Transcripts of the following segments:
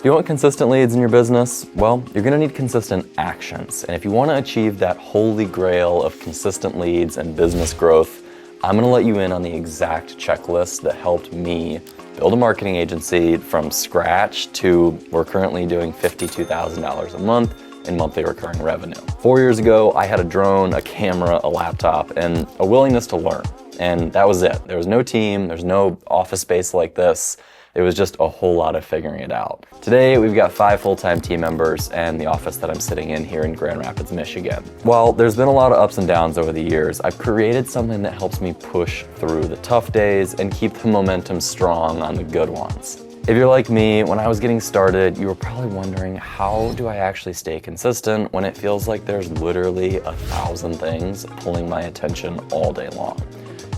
Do you want consistent leads in your business? Well, you're gonna need consistent actions. And if you wanna achieve that holy grail of consistent leads and business growth, I'm gonna let you in on the exact checklist that helped me build a marketing agency from scratch to we're currently doing $52,000 a month in monthly recurring revenue. 4 years ago, I had a drone, a camera, a laptop, and a willingness to learn. And that was it. There was no team, there's no office space like this. It was just a whole lot of figuring it out. Today, we've got 5 full-time team members and the office that I'm sitting in here in Grand Rapids, Michigan. While there's been a lot of ups and downs over the years, I've created something that helps me push through the tough days and keep the momentum strong on the good ones. If you're like me, when I was getting started, you were probably wondering, how do I actually stay consistent when it feels like there's literally 1,000 things pulling my attention all day long?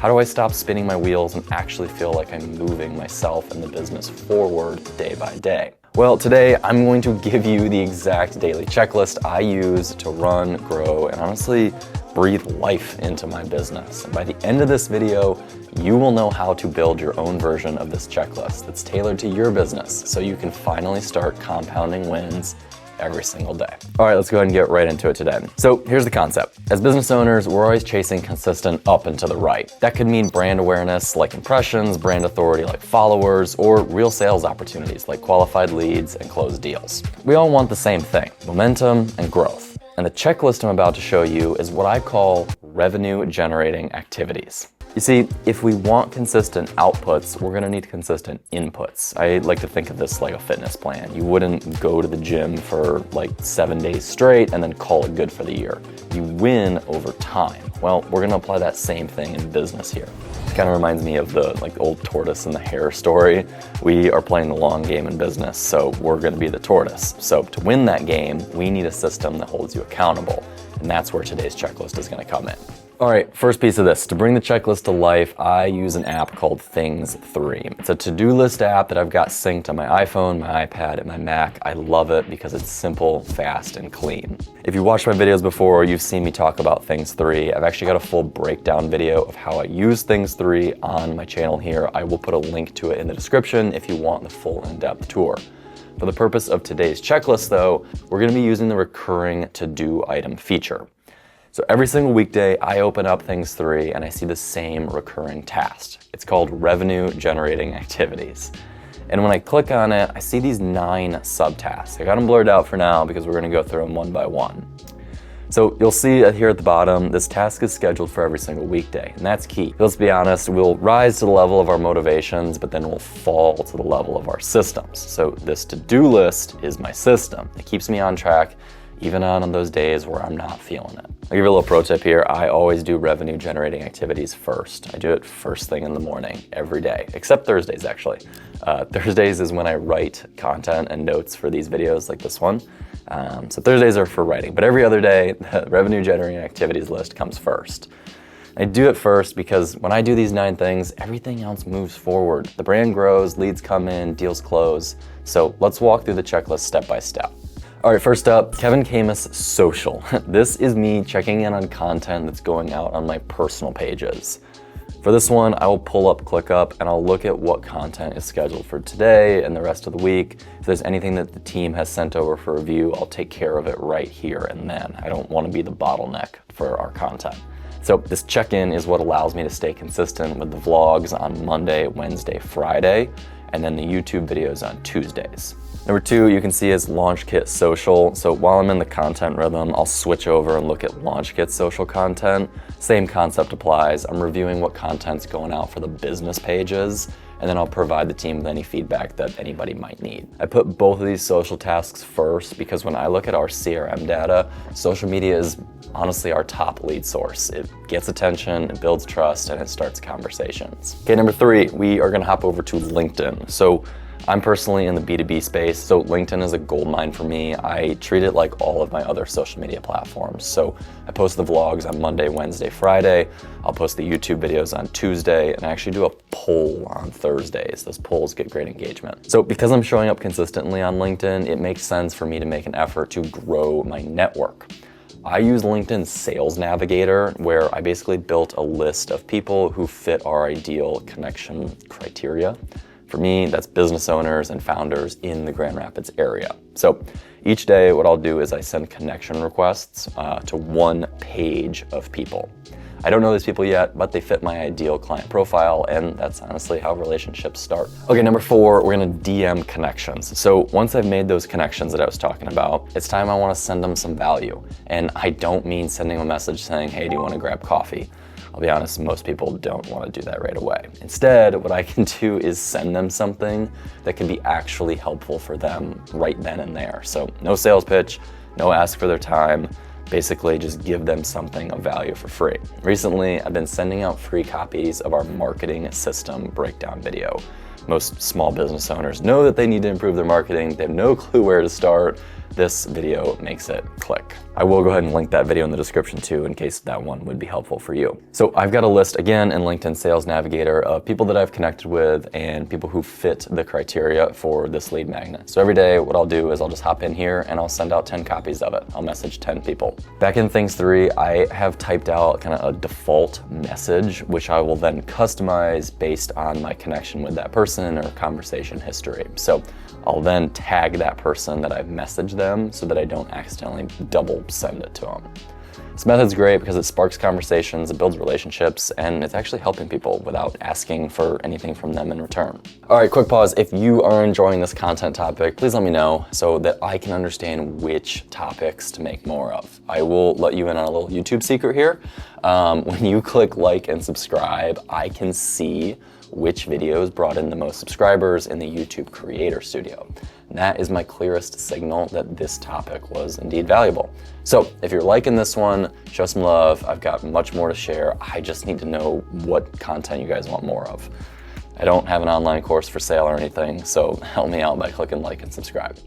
How do I stop spinning my wheels and actually feel like I'm moving myself and the business forward day by day? Well, today I'm going to give you the exact daily checklist I use to run, grow, and honestly breathe life into my business. And by the end of this video, you will know how to build your own version of this checklist that's tailored to your business so you can finally start compounding wins every single day. All right, let's go ahead and get right into it today. So here's the concept. As business owners, we're always chasing consistent up and to the right. That could mean brand awareness like impressions, brand authority like followers, or real sales opportunities like qualified leads and closed deals. We all want the same thing, momentum and growth. And the checklist I'm about to show you is what I call revenue generating activities. You see, if we want consistent outputs, we're gonna need consistent inputs. I like to think of this like a fitness plan. You wouldn't go to the gym for like 7 days straight and then call it good for the year. You win over time. Well, we're gonna apply that same thing in business here. It kind of reminds me of the old tortoise and the hare story. We are playing the long game in business, so we're gonna be the tortoise. So to win that game, we need a system that holds you accountable. And that's where today's checklist is gonna come in. All right, first piece of this. To bring the checklist to life, I use an app called Things3. It's a to-do list app that I've got synced on my iPhone, my iPad, and my Mac. I love it because it's simple, fast, and clean. If you've watched my videos before, you've seen me talk about Things3. I've actually got a full breakdown video of how I use Things3 on my channel here. I will put a link to it in the description if you want the full in-depth tour. For the purpose of today's checklist though, we're gonna be using the recurring to-do item feature. So every single weekday, I open up Things3 and I see the same recurring task. It's called revenue generating activities. And when I click on it, I see these 9 subtasks. I got them blurred out for now because we're gonna go through them one by one. So you'll see here at the bottom, this task is scheduled for every single weekday, and that's key. Let's be honest, we'll rise to the level of our motivations, but then we'll fall to the level of our systems. So this to-do list is my system. It keeps me on track, even on those days where I'm not feeling it. I'll give you a little pro tip here. I always do revenue generating activities first. I do it first thing in the morning, every day, except Thursdays actually. Thursdays is when I write content and notes for these videos like this one. So Thursdays are for writing, but every other day, the revenue generating activities list comes first. I do it first because when I do these 9 things, everything else moves forward. The brand grows, leads come in, deals close. So let's walk through the checklist step by step. All right, first up, Kevin Camus Social. This is me checking in on content that's going out on my personal pages. For this one, I will pull up ClickUp and I'll look at what content is scheduled for today and the rest of the week. If there's anything that the team has sent over for review, I'll take care of it right here and then. I don't want to be the bottleneck for our content. So this check-in is what allows me to stay consistent with the vlogs on Monday, Wednesday, Friday, and then the YouTube videos on Tuesdays. Number 2, you can see is LaunchKit Social. So while I'm in the content rhythm, I'll switch over and look at LaunchKit social content. Same concept applies. I'm reviewing what content's going out for the business pages, and then I'll provide the team with any feedback that anybody might need. I put both of these social tasks first because when I look at our CRM data, social media is honestly our top lead source. It gets attention, it builds trust, and it starts conversations. Okay, number 3, we are gonna hop over to LinkedIn. So I'm personally in the B2B space, so LinkedIn is a goldmine for me. I treat it like all of my other social media platforms. So I post the vlogs on Monday, Wednesday, Friday. I'll post the YouTube videos on Tuesday, and I actually do a poll on Thursdays. Those polls get great engagement. So because I'm showing up consistently on LinkedIn, it makes sense for me to make an effort to grow my network. I use LinkedIn Sales Navigator, where I basically built a list of people who fit our ideal connection criteria. For me, that's business owners and founders in the Grand Rapids area. So each day, what I'll do is I send connection requests to one page of people. I don't know these people yet, but they fit my ideal client profile, and that's honestly how relationships start. Okay, number 4, we're gonna DM connections. So once I've made those connections that I was talking about, it's time I wanna send them some value. And I don't mean sending a message saying, hey, do you wanna grab coffee? I'll be honest, most people don't wanna do that right away. Instead, what I can do is send them something that can be actually helpful for them right then and there. So no sales pitch, no ask for their time, basically just give them something of value for free. Recently, I've been sending out free copies of our marketing system breakdown video. Most small business owners know that they need to improve their marketing. They have no clue where to start. This video makes it click. I will go ahead and link that video in the description too, in case that one would be helpful for you. So I've got a list again in LinkedIn Sales Navigator of people that I've connected with and people who fit the criteria for this lead magnet. So every day what I'll do is I'll just hop in here and I'll send out 10 copies of it. I'll message 10 people. Back in Things 3, I have typed out kind of a default message, which I will then customize based on my connection with that person or conversation history. So I'll then tag that person that I've messaged them so that I don't accidentally double send it to them. This method's great because it sparks conversations, it builds relationships, and it's actually helping people without asking for anything from them in return. All right, quick pause. If you are enjoying this content topic, please let me know so that I can understand which topics to make more of. I will let you in on a little YouTube secret here. When you click like and subscribe, I can see which videos brought in the most subscribers in the YouTube Creator Studio. And that is my clearest signal that this topic was indeed valuable. So if you're liking this one, show some love. I've got much more to share. I just need to know what content you guys want more of. I don't have an online course for sale or anything, so help me out by clicking like and subscribe.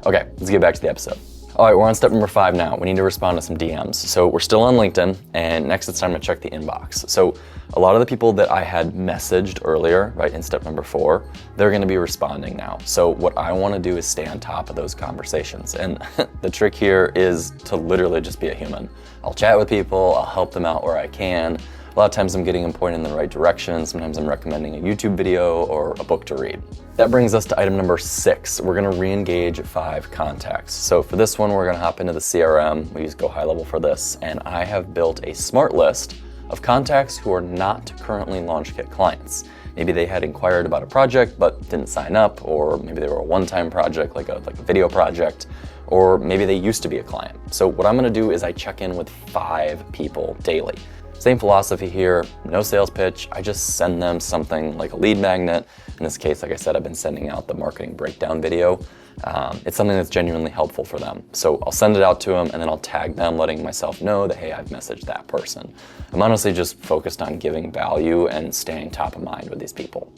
Okay, let's get back to the episode. All right, we're on step number 5 now. We need to respond to some DMs. So we're still on LinkedIn, and next it's time to check the inbox. So a lot of the people that I had messaged earlier, right, in step number 4, they're gonna be responding now. So what I wanna do is stay on top of those conversations. And the trick here is to literally just be a human. I'll chat with people, I'll help them out where I can. A lot of times I'm getting them pointed in the right direction. Sometimes I'm recommending a YouTube video or a book to read. That brings us to item number 6. We're gonna re-engage 5 contacts. So for this one, we're gonna hop into the CRM. We use Go High Level for this. And I have built a smart list of contacts who are not currently LaunchKit clients. Maybe they had inquired about a project but didn't sign up, or maybe they were a one-time project, like a video project, or maybe they used to be a client. So what I'm gonna do is I check in with 5 people daily. Same philosophy here, no sales pitch. I just send them something like a lead magnet. In this case, like I said, I've been sending out the marketing breakdown video. It's something that's genuinely helpful for them. So I'll send it out to them and then I'll tag them, letting myself know that, hey, I've messaged that person. I'm honestly just focused on giving value and staying top of mind with these people.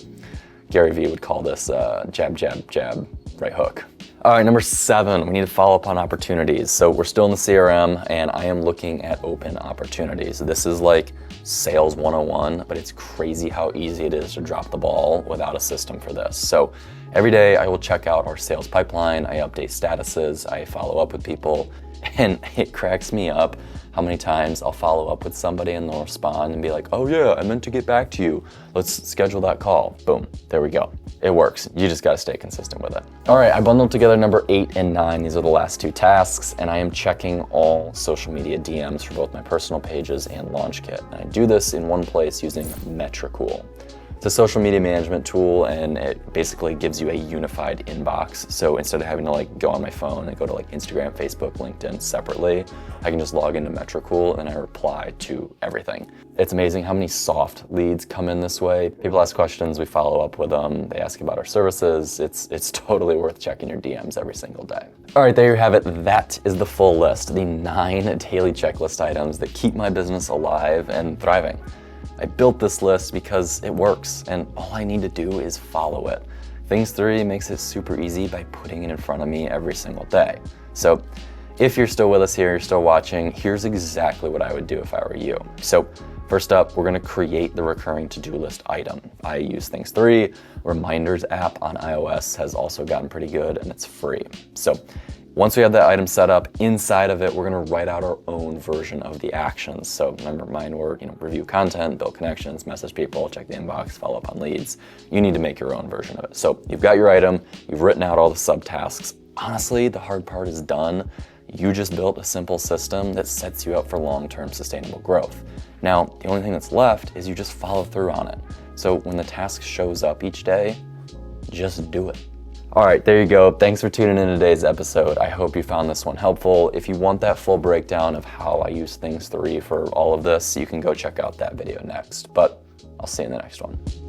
Gary Vee would call this jab, jab, jab, right hook. All right, number 7, we need to follow up on opportunities. So we're still in the CRM and I am looking at open opportunities. This is like sales 101, but it's crazy how easy it is to drop the ball without a system for this. So every day I will check out our sales pipeline, I update statuses, I follow up with people, and it cracks me up how many times I'll follow up with somebody and they'll respond and be like, oh yeah, I meant to get back to you. Let's schedule that call. Boom, there we go. It works. You just gotta stay consistent with it. All right, I bundled together number 8 and 9. These are the last 2 tasks, and I am checking all social media DMs for both my personal pages and LaunchKit. And I do this in one place using Metricool. It's a social media management tool, and it basically gives you a unified inbox. So instead of having to like go on my phone and go to like Instagram, Facebook, LinkedIn separately, I can just log into Metricool and I reply to everything. It's amazing how many soft leads come in this way. People ask questions, we follow up with them, they ask about our services. It's totally worth checking your DMs every single day. All right, there you have it. That is the full list, the 9 daily checklist items that keep my business alive and thriving. I built this list because it works, and all I need to do is follow it. Things 3 makes it super easy by putting it in front of me every single day. So if you're still with us here, you're still watching, here's exactly what I would do if I were you. So first up, we're gonna create the recurring to-do list item. I use Things 3. Reminders app on iOS has also gotten pretty good, and it's free. So Once we have that item set up, inside of it, we're gonna write out our own version of the actions. So remember, mine were, review content, build connections, message people, check the inbox, follow up on leads. You need to make your own version of it. So you've got your item, you've written out all the subtasks. Honestly, the hard part is done. You just built a simple system that sets you up for long-term sustainable growth. Now, the only thing that's left is you just follow through on it. So when the task shows up each day, just do it. All right, there you go. Thanks for tuning in to today's episode. I hope you found this one helpful. If you want that full breakdown of how I use Things 3 for all of this, you can go check out that video next. But I'll see you in the next one.